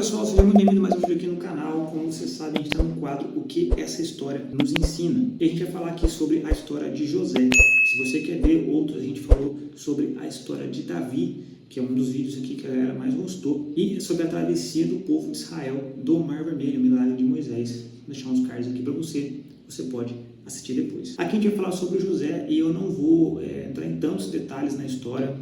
pessoal, seja muito bem-vindo a mais um vídeo aqui no canal. Como você sabe, a gente está no quadro O que essa história nos ensina. E a gente vai falar aqui sobre a história de José. Se você quer ver outros, a gente falou sobre a história de Davi, que é um dos vídeos aqui que a galera mais gostou, e sobre a travessia do povo de Israel do Mar Vermelho, o milagre de Moisés. Vou deixar uns cards aqui para você pode assistir depois. Aqui a gente vai falar sobre José e eu não vou entrar em tantos detalhes na história,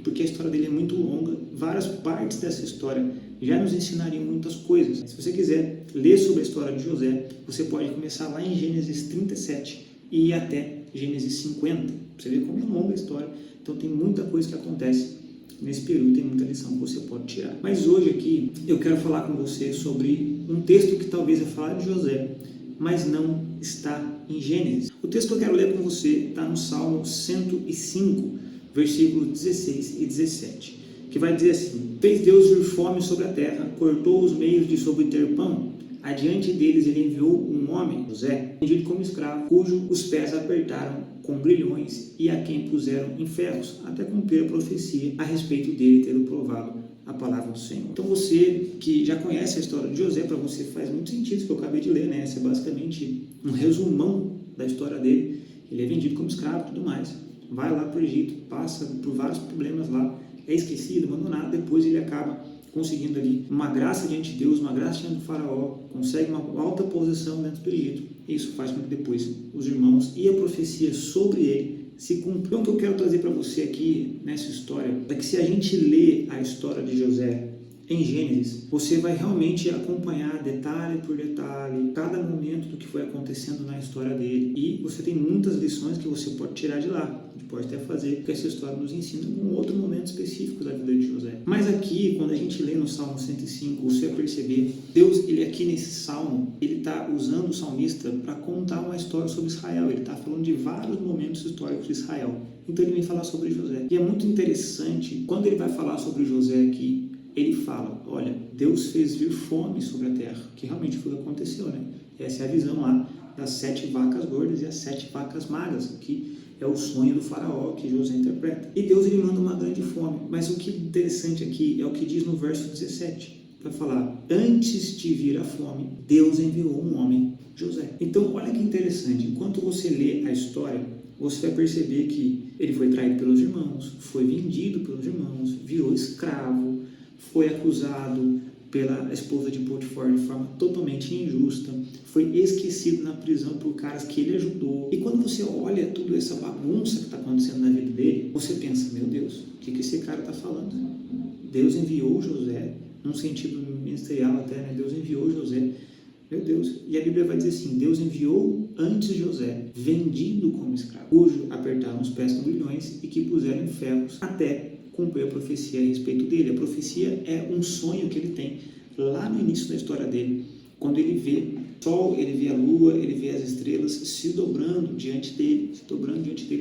porque a história dele é muito longa. Várias partes dessa história já nos ensinariam muitas coisas. Se você quiser ler sobre a história de José, você pode começar lá em Gênesis 37 e ir até Gênesis 50. Você vê como é longa a história, então tem muita coisa que acontece nesse período, tem muita lição que você pode tirar. Mas hoje aqui eu quero falar com você sobre um texto que talvez é falar de José, mas não está em Gênesis. O texto que eu quero ler com você está no Salmo 105, versículos 16 e 17, que vai dizer assim: fez Deus vir fome sobre a terra, cortou os meios de sobre ter pão. Adiante deles ele enviou um homem, José, vendido como escravo, cujo os pés apertaram com grilhões e a quem puseram em ferros, até cumprir a profecia a respeito dele ter provado a palavra do Senhor. Então você que já conhece a história de José, para você faz muito sentido isso que eu acabei de ler, né? Essa é basicamente um resumão da história dele. Ele é vendido como escravo e tudo mais, vai lá para o Egito, passa por vários problemas lá, é esquecido, abandonado, depois ele acaba conseguindo ali uma graça diante de Deus, uma graça diante do faraó, consegue uma alta posição dentro do Egito. Isso faz com que depois os irmãos e a profecia sobre ele se cumpram. Então o que eu quero trazer para você aqui nessa história é que se a gente lê a história de José em Gênesis, você vai realmente acompanhar detalhe por detalhe cada momento do que foi acontecendo na história dele, e você tem muitas lições que você pode tirar de lá. A gente pode até fazer porque essa história nos ensina um outro momento específico da vida de José. Mas aqui, quando a gente lê no Salmo 105, você vai perceber Deus, ele aqui nesse salmo, ele está usando o salmista para contar uma história sobre Israel. Ele está falando de vários momentos históricos de Israel, então ele vem falar sobre José. E é muito interessante, quando ele vai falar sobre José aqui, ele fala, olha, Deus fez vir fome sobre a terra, que realmente foi o que aconteceu, né? Essa é a visão lá das 7 vacas gordas e as 7 vacas magras, que é o sonho do faraó que José interpreta. E Deus, ele manda uma grande fome. Mas o que é interessante aqui é o que diz no verso 17, vai falar, antes de vir a fome, Deus enviou um homem, José. Então, olha que interessante, enquanto você lê a história, você vai perceber que ele foi traído pelos irmãos, foi vendido pelos irmãos, virou escravo, foi acusado pela esposa de Potifar de forma totalmente injusta, foi esquecido na prisão por caras que ele ajudou. E quando você olha toda essa bagunça que está acontecendo na vida dele, você pensa, meu Deus, o que esse cara está falando? Deus enviou José, num sentido ministerial até, né? Deus enviou José, meu Deus. E a Bíblia vai dizer assim, Deus enviou antes José, vendido como escravo, cujo apertaram os pés com grilhões e que puseram em ferros, até cumprir a profecia a respeito dele. A profecia é um sonho que ele tem lá no início da história dele, quando ele vê o sol, ele vê a lua, ele vê as estrelas se dobrando diante dele,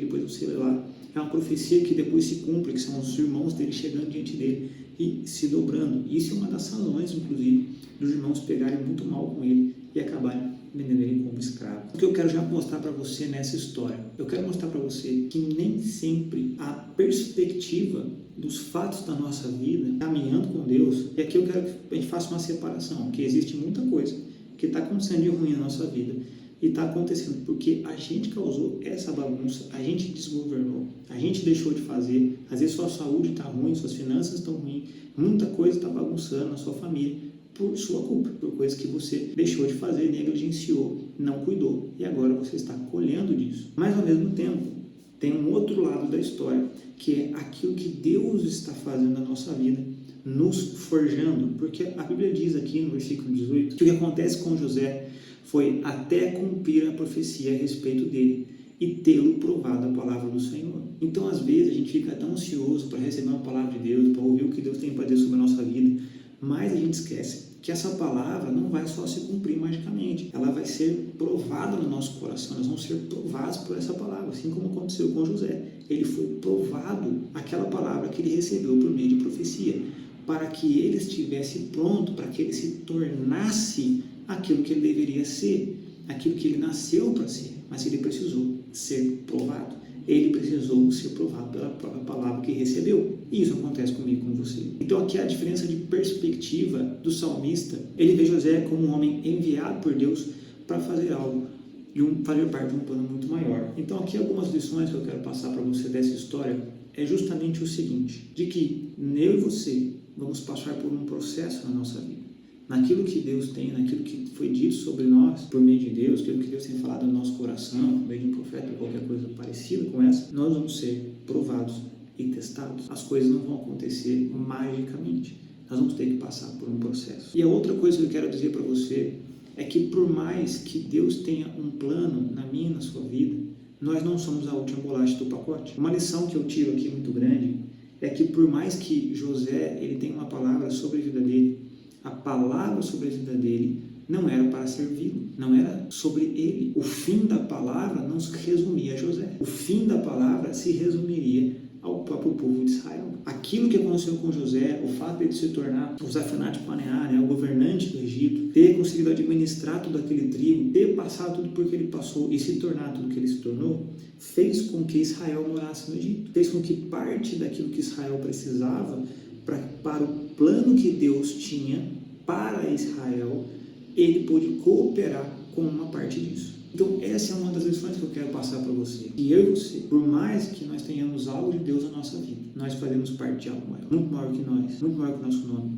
depois você lê lá. É uma profecia que depois se cumpre, que são os irmãos dele chegando diante dele e se dobrando. Isso é uma das razões, inclusive, dos irmãos pegarem muito mal com ele e acabarem vendendo ele como escravo. O que eu quero já mostrar para você nessa história? Eu quero mostrar para você que nem sempre a perspectiva dos fatos da nossa vida, caminhando com Deus, e aqui eu quero que a gente faça uma separação, que existe muita coisa que está acontecendo de ruim na nossa vida, e está acontecendo porque a gente causou essa bagunça, a gente desgovernou, a gente deixou de fazer, às vezes sua saúde está ruim, suas finanças estão ruins, muita coisa está bagunçando na sua família, por sua culpa, por coisas que você deixou de fazer, negligenciou, não cuidou, e agora você está colhendo disso. Mas ao mesmo tempo, tem um outro lado da história, que é aquilo que Deus está fazendo na nossa vida, nos forjando, porque a Bíblia diz aqui no versículo 18, que o que acontece com José foi até cumprir a profecia a respeito dele e tê-lo provado a palavra do Senhor. Então, às vezes, a gente fica tão ansioso para receber uma palavra de Deus, para ouvir o que Deus tem para dizer sobre a nossa vida, mas a gente esquece que essa palavra não vai só se cumprir magicamente, ela vai ser provada no nosso coração, nós vamos ser provados por essa palavra, assim como aconteceu com José. Ele foi provado, aquela palavra que ele recebeu por meio de profecia, para que ele estivesse pronto, para que ele se tornasse aquilo que ele deveria ser, aquilo que ele nasceu para ser, mas ele precisou ser provado. ele precisou ser provado pela própria palavra que recebeu. E isso acontece comigo, com você. Então aqui é a diferença de perspectiva do salmista. Ele vê José como um homem enviado por Deus para fazer algo, fazer parte de um plano muito maior. Então aqui algumas lições que eu quero passar para você dessa história é justamente o seguinte, de que eu e você vamos passar por um processo na nossa vida. Naquilo que Deus tem, naquilo que foi dito sobre nós, por meio de Deus, aquilo que Deus tem falado no nosso coração, por meio de um profeta ou qualquer coisa parecida com essa, nós vamos ser provados e testados. As coisas não vão acontecer magicamente. Nós vamos ter que passar por um processo. E a outra coisa que eu quero dizer para você é que por mais que Deus tenha um plano na minha e na sua vida, nós não somos a última bolacha do pacote. Uma lição que eu tiro aqui muito grande é que por mais que José ele tenha uma palavra sobre a vida dele, a palavra sobre a vida dele não era para servi-lo, não era sobre ele. O fim da palavra não se resumia a José. O fim da palavra se resumiria ao próprio povo de Israel. Aquilo que aconteceu com José, o fato de ele se tornar o Zafanate Paneá, o governante do Egito, ter conseguido administrar todo aquele trigo, ter passado tudo por que ele passou e se tornar tudo que ele se tornou, fez com que Israel morasse no Egito. Fez com que parte daquilo que Israel precisava para o plano que Deus tinha para Israel, ele pôde cooperar com uma parte disso. Então essa é uma das lições que eu quero passar para você. E eu e você, por mais que nós tenhamos algo de Deus na nossa vida, nós fazemos parte de algo maior, muito maior que nós, muito maior que o nosso nome,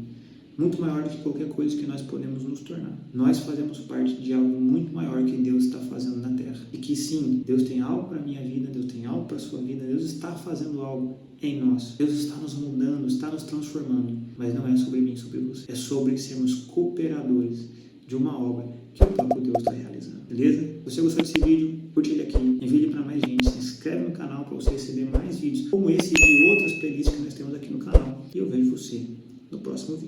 muito maior do que qualquer coisa que nós podemos nos tornar. Nós fazemos parte de algo muito maior que Deus está fazendo na terra. E que sim, Deus tem algo para a minha vida, Deus tem algo para a sua vida, Deus está fazendo algo em nós. Deus está nos mudando, está nos transformando. Mas não é sobre mim, sobre você. É sobre sermos cooperadores de uma obra que o próprio Deus está realizando. Beleza? Se você gostou desse vídeo, curte ele aqui, envie ele para mais gente, se inscreve no canal para você receber mais vídeos como esse e de outras playlists que nós temos aqui no canal. E eu vejo você no próximo vídeo.